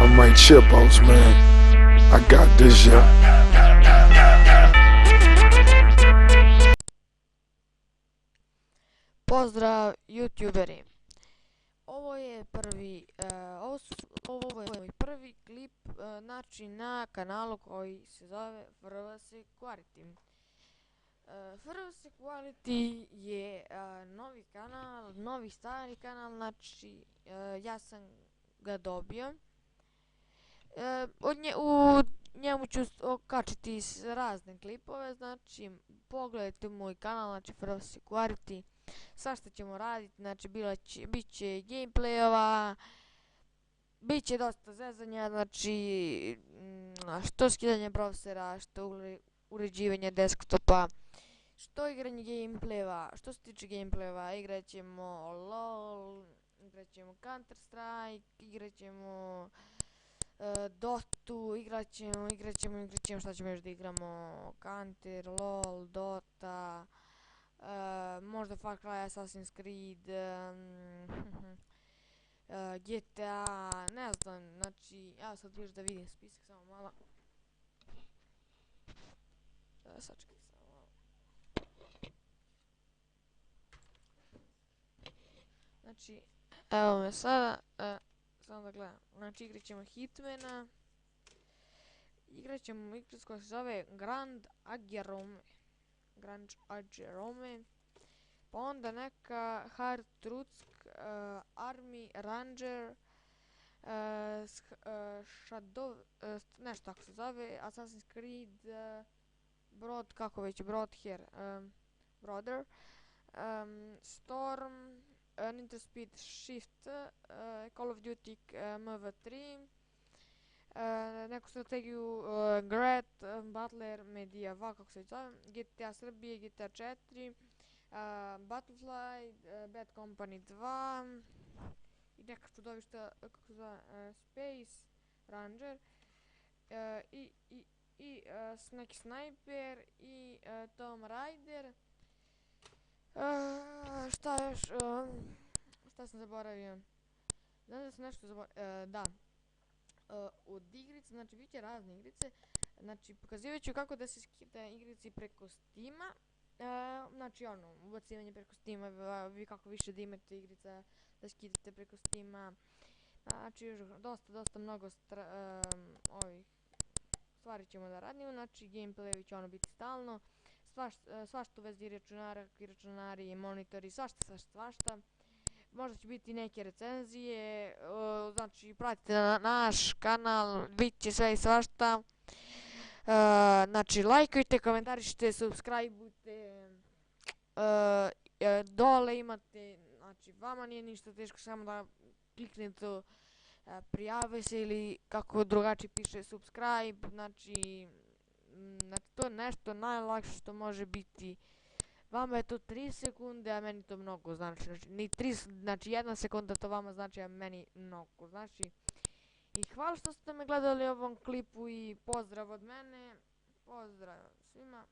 I'm Mike Chipos, man. I got this shit. Pozdrav youtuberi. Ovo je moj prvi klip znači na kanalu koji se zove FRVS Quality. FRVS Quality je novi kanal, novi stari kanal, znači ja sam ga dobio. U njemu ću okačiti razne klipove, znači pogledajte moj kanal, znači FRVS Quality. Svašta ćemo raditi, znači bit će gameplayova, bit će dosta zezanja, znači što skidanje browsera, što uređivanje desktopa, što igranje gameplayova. Što se tiče gameplayova, igrat ćemo LOL, igrat ćemo Counter Strike, igrat ćemo Dotu, igrat ćemo, šta ćemo još da igramo, Counter, LOL, Dota, možda Far Cry, Assassin's Creed, GTA, ne znam, znači, evo sad još da vidim spisak, samo malo. Sačekajte samo malo. Znači, evo me sada, samo da gledam, znači igrat ćemo Hitmana, igrat ćemo igricu koja se zove Grand Agerome, pa onda neka Hard Truth, Army Ranger, Shadow, nešto tako se zove, Assassin's Creed, Brother, Storm, Need for Speed Shift, Call of Duty MV3, neku strategiju Gret, Butler, Media 2, kako se zove, GTA Srbije, GTA 4, Battlefly, Bad Company 2 i neka čudovišta, kako se zove, Space Ranger i neki Sniper i Tomb Raider. Šta još, šta sam zaboravio, znam da sam nešto zaboravio, da, od igrice, znači bit će razne igrice, znači pokazivat ću kako da se skida igrici preko Steama, znači ono, ubacivanje preko Steama, vi kako više da imate igrica da skidate preko Steama, znači još dosta mnogo ovih stvari ćemo da radimo, znači gameplayevi će ono biti stalno, svašta u vezi računara, računari, monitori, svašta. Možda će biti neke recenzije, znači pratite naš kanal, bit će sve i svašta. Znači lajkujte, komentarišite, subscribeujte, dole imate, znači vama nije ništa teško, samo da kliknete prijave se ili kako drugačije piše subscribe, znači to je nešto najlakše što može biti. Vama je to 3 sekunde, a meni to mnogo znači, znači 1 sekunda to vama znači, a meni mnogo znači. I hvala što ste me gledali u ovom klipu i pozdrav od mene, pozdrav svima.